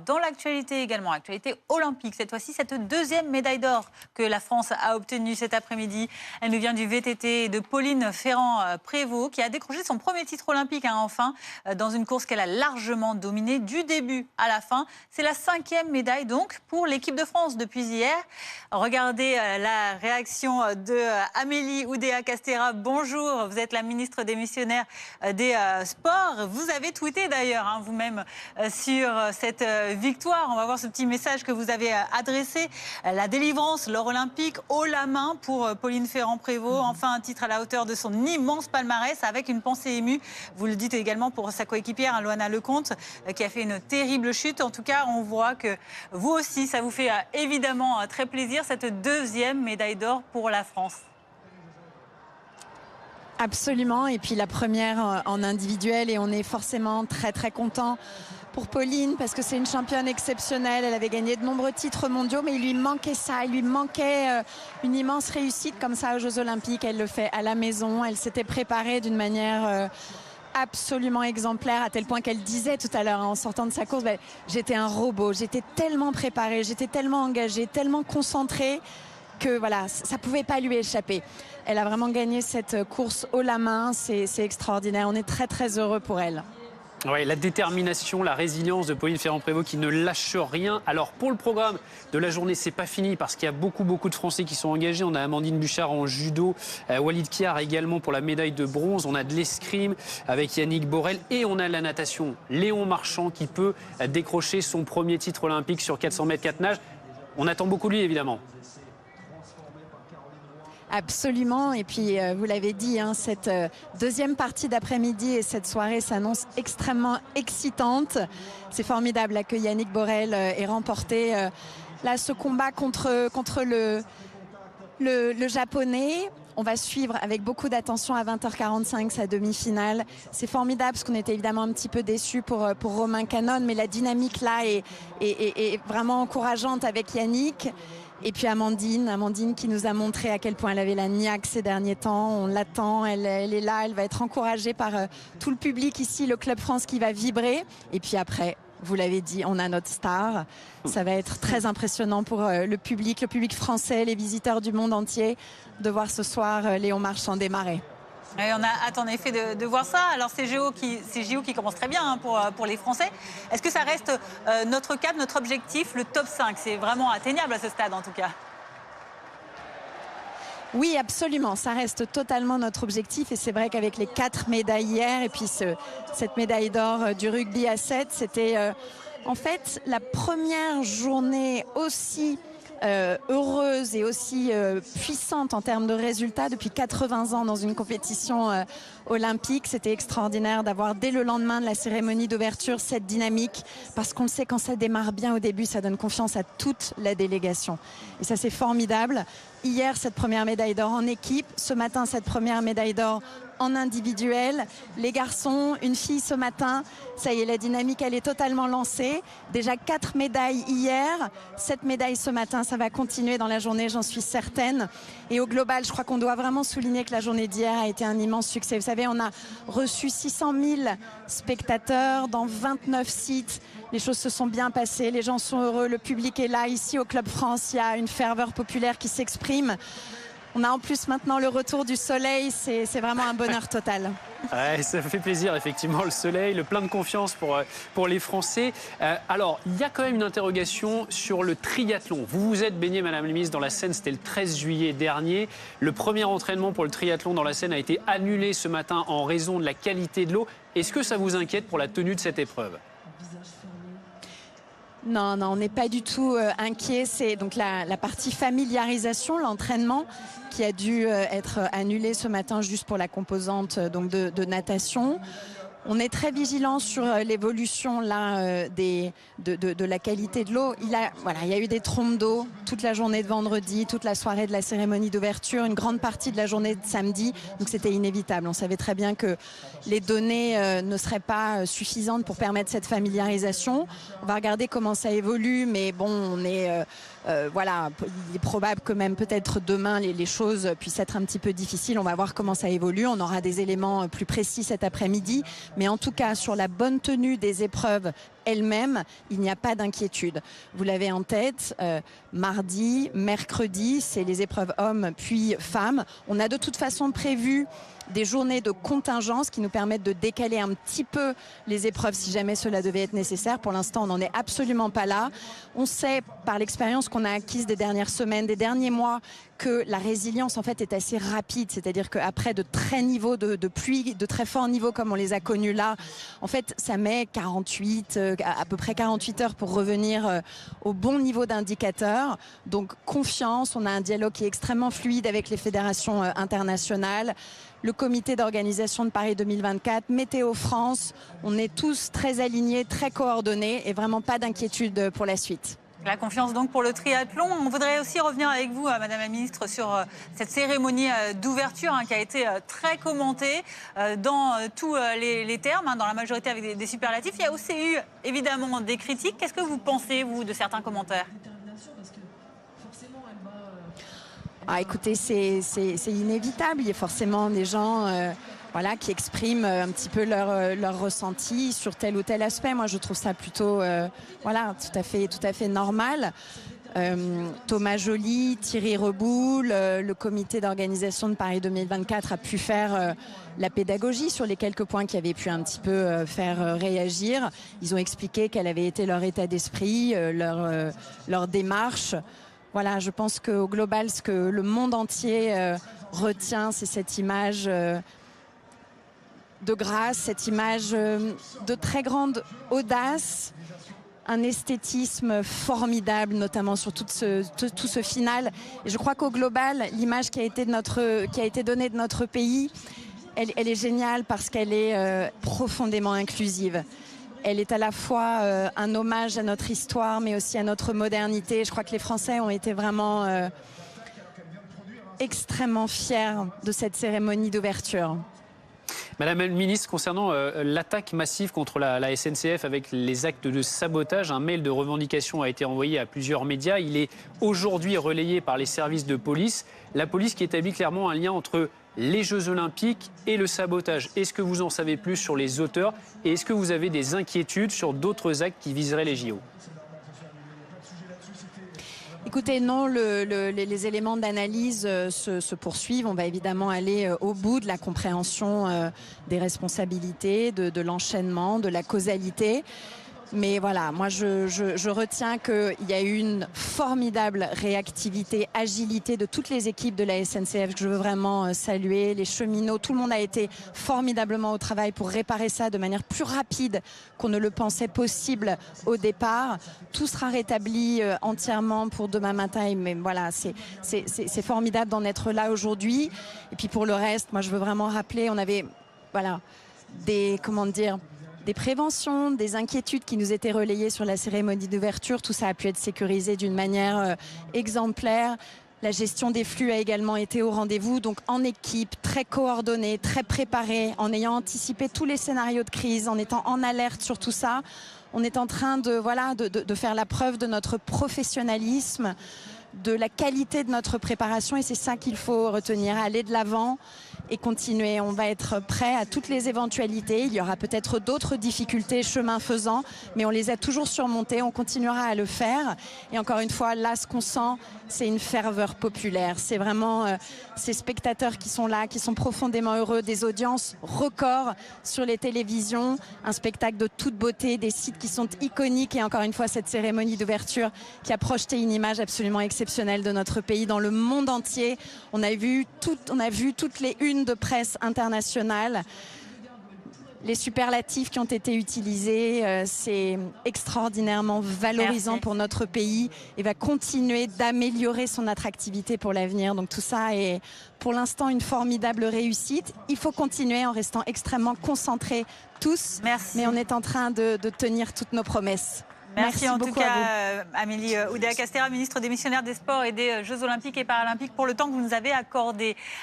dans l'actualité également, actualité olympique. Cette fois-ci, cette deuxième médaille d'or que la France a obtenue cet après-midi. Elle nous vient du VTT de Pauline Ferrand-Prévot qui a décroché son premier titre olympique enfin dans une course qu'elle a largement dominée du début à la fin. C'est la 5e médaille donc pour l'équipe de France depuis hier. Regardez la réaction de Amélie Oudéa-Castéra. Bonjour, vous êtes la ministre des Missionnaires des Sports. Vous avez tweeté d'ailleurs vous-même sur cette victoire. On va voir ce petit message que vous avez adressé. La délivrance, l'or olympique, haut la main pour Pauline Ferrand-Prévot. Enfin, un titre à la hauteur de son immense palmarès avec une pensée émue. Vous le dites également pour sa coéquipière, Loana Lecomte, qui a fait une terrible chute. En tout cas, on voit que vous aussi, ça vous fait évidemment très plaisir, cette deuxième médaille d'or pour la France. Absolument, et puis la première en individuel, et on est forcément très très content pour Pauline parce que c'est une championne exceptionnelle. Elle avait gagné de nombreux titres mondiaux, mais il lui manquait ça, il lui manquait une immense réussite comme ça aux Jeux Olympiques. Elle le fait à la maison, elle s'était préparée d'une manière absolument exemplaire, à tel point qu'elle disait tout à l'heure en sortant de sa course, j'étais un robot, j'étais tellement préparée, j'étais tellement engagée, tellement concentrée que voilà, ça pouvait pas lui échapper. Elle a vraiment gagné cette course haut la main, c'est extraordinaire. On est très très heureux pour elle. Oui, la détermination, la résilience de Pauline Ferrand-Prévot qui ne lâche rien. Alors pour le programme de la journée, c'est pas fini parce qu'il y a beaucoup de Français qui sont engagés. On a Amandine Bouchard en judo, Walid Kiar également pour la médaille de bronze. On a de l'escrime avec Yannick Borel et on a la natation. Léon Marchand qui peut décrocher son premier titre olympique sur 400 mètres 4 nages. On attend beaucoup de lui évidemment. Absolument, et puis vous l'avez dit, cette deuxième partie d'après-midi et cette soirée s'annonce extrêmement excitante. C'est formidable que Yannick Borel ait remporté là ce combat contre le japonais. On va suivre avec beaucoup d'attention à 20h45 sa demi-finale. C'est formidable parce qu'on était évidemment un petit peu déçus pour Romain Canon, mais la dynamique là est vraiment encourageante avec Yannick. Et puis Amandine qui nous a montré à quel point elle avait la niaque ces derniers temps. On l'attend, elle est là, elle va être encouragée par tout le public ici, le Club France qui va vibrer. Et puis après, vous l'avez dit, on a notre star. Ça va être très impressionnant pour le public français, les visiteurs du monde entier, de voir ce soir Léon Marchand démarrer. Et on a hâte en effet de voir ça. Alors c'est JO qui commence très bien pour les Français. Est-ce que ça reste notre cap, notre objectif, le top 5? C'est vraiment atteignable à ce stade en tout cas. Oui, absolument. Ça reste totalement notre objectif. Et c'est vrai qu'avec les 4 médailles hier et puis cette médaille d'or du rugby à 7, c'était en fait la première journée aussi heureuse et aussi puissante en termes de résultats depuis 80 ans dans une compétition olympique. C'était extraordinaire d'avoir dès le lendemain de la cérémonie d'ouverture cette dynamique, parce qu'on le sait, quand ça démarre bien au début, ça donne confiance à toute la délégation. Et ça, c'est formidable. Hier, cette première médaille d'or en équipe. Ce matin, cette première médaille d'or en individuel. Les garçons, une fille ce matin. Ça y est, la dynamique, elle est totalement lancée. Déjà 4 médailles hier. 7 médailles ce matin. Ça va continuer dans la journée, j'en suis certaine. Et au global, je crois qu'on doit vraiment souligner que la journée d'hier a été un immense succès. Vous savez, on a reçu 600 000 spectateurs dans 29 sites. Les choses se sont bien passées, les gens sont heureux, le public est là. Ici au Club France, il y a une ferveur populaire qui s'exprime. On a en plus maintenant le retour du soleil, c'est vraiment un bonheur total. Ouais, ça fait plaisir, effectivement, le soleil, le plein de confiance pour les Français. Alors, il y a quand même une interrogation sur le triathlon. Vous vous êtes baignée, Madame la Ministre, dans la Seine, c'était le 13 juillet dernier. Le premier entraînement pour le triathlon dans la Seine a été annulé ce matin en raison de la qualité de l'eau. Est-ce que ça vous inquiète pour la tenue de cette épreuve ? Non, on n'est pas du tout inquiet. C'est donc la partie familiarisation, l'entraînement, qui a dû être annulé ce matin juste pour la composante donc de natation. On est très vigilant sur l'évolution là de la qualité de l'eau. Il y a eu des trompes d'eau toute la journée de vendredi, toute la soirée de la cérémonie d'ouverture, une grande partie de la journée de samedi. Donc c'était inévitable. On savait très bien que les données ne seraient pas suffisantes pour permettre cette familiarisation. On va regarder comment ça évolue, mais bon, on est voilà, il est probable que même peut-être demain les choses puissent être un petit peu difficiles. On va voir comment ça évolue. On aura des éléments plus précis cet après-midi. Mais en tout cas, sur la bonne tenue des épreuves elle-même, il n'y a pas d'inquiétude. Vous l'avez en tête, mardi, mercredi, c'est les épreuves hommes puis femmes. On a de toute façon prévu des journées de contingence qui nous permettent de décaler un petit peu les épreuves si jamais cela devait être nécessaire. Pour l'instant, on n'en est absolument pas là. On sait par l'expérience qu'on a acquise des dernières semaines, des derniers mois, que la résilience en fait est assez rapide, c'est-à-dire qu'après de très niveaux de pluie, de très forts niveaux comme on les a connus là, en fait ça met à peu près 48 heures pour revenir au bon niveau d'indicateur. Donc confiance, on a un dialogue qui est extrêmement fluide avec les fédérations internationales. Le comité d'organisation de Paris 2024, Météo France, on est tous très alignés, très coordonnés et vraiment pas d'inquiétude pour la suite. La confiance donc pour le triathlon. On voudrait aussi revenir avec vous, Madame la Ministre, sur cette cérémonie d'ouverture qui a été très commentée dans tous les termes, dans la majorité avec des superlatifs. Il y a aussi eu évidemment des critiques. Qu'est-ce que vous pensez, vous, de certains commentaires ? Écoutez, c'est inévitable. Il y a forcément des gens qui expriment un petit peu leur ressenti sur tel ou tel aspect. Moi, je trouve ça plutôt tout à fait normal. Thomas Joly, Thierry Reboul, le comité d'organisation de Paris 2024 a pu faire la pédagogie sur les quelques points qui avaient pu un petit peu faire réagir. Ils ont expliqué quel avait été leur état d'esprit, leur démarche. Voilà, je pense qu'au global, ce que le monde entier retient, c'est cette image de grâce, cette image de très grande audace, un esthétisme formidable, notamment sur tout ce final. Et je crois qu'au global, l'image qui a été donnée de notre pays, elle est géniale parce qu'elle est profondément inclusive. Elle est à la fois un hommage à notre histoire, mais aussi à notre modernité. Je crois que les Français ont été vraiment extrêmement fiers de cette cérémonie d'ouverture. Madame la Ministre, concernant l'attaque massive contre la SNCF avec les actes de sabotage, un mail de revendication a été envoyé à plusieurs médias. Il est aujourd'hui relayé par les services de police. La police qui établit clairement un lien entre les Jeux Olympiques et le sabotage. Est-ce que vous en savez plus sur les auteurs et est-ce que vous avez des inquiétudes sur d'autres actes qui viseraient les JO ? Écoutez, non, les éléments d'analyse se poursuivent. On va évidemment aller au bout de la compréhension des responsabilités, de l'enchaînement, de la causalité. Mais voilà, moi je retiens qu'il y a eu une formidable réactivité, agilité de toutes les équipes de la SNCF que je veux vraiment saluer, les cheminots, tout le monde a été formidablement au travail pour réparer ça de manière plus rapide qu'on ne le pensait possible au départ. Tout sera rétabli entièrement pour demain matin, mais voilà, c'est formidable d'en être là aujourd'hui. Et puis pour le reste, moi je veux vraiment rappeler, on avait des préventions, des inquiétudes qui nous étaient relayées sur la cérémonie d'ouverture. Tout ça a pu être sécurisé d'une manière exemplaire. La gestion des flux a également été au rendez-vous, donc en équipe, très coordonnée, très préparée, en ayant anticipé tous les scénarios de crise, en étant en alerte sur tout ça. On est en train de faire la preuve de notre professionnalisme, de la qualité de notre préparation, et c'est ça qu'il faut retenir, aller de l'avant et continuer. On va être prêt à toutes les éventualités. Il y aura peut-être d'autres difficultés chemin faisant, mais on les a toujours surmontées. On continuera à le faire. Et encore une fois, là, ce qu'on sent, c'est une ferveur populaire. C'est vraiment ces spectateurs qui sont là, qui sont profondément heureux, des audiences records sur les télévisions, un spectacle de toute beauté, des sites qui sont iconiques, et encore une fois, cette cérémonie d'ouverture qui a projeté une image absolument exceptionnelle de notre pays dans le monde entier. On a vu toutes les unes de presse internationale. Les superlatifs qui ont été utilisés, c'est extraordinairement valorisant. Merci. Pour notre pays et va continuer d'améliorer son attractivité pour l'avenir. Donc tout ça est pour l'instant une formidable réussite. Il faut continuer en restant extrêmement concentrés tous. Merci. Mais on est en train de tenir toutes nos promesses. Merci en tout cas, Amélie Oudéa-Castéra, ministre démissionnaire des Sports et des Jeux Olympiques et Paralympiques, pour le temps que vous nous avez accordé.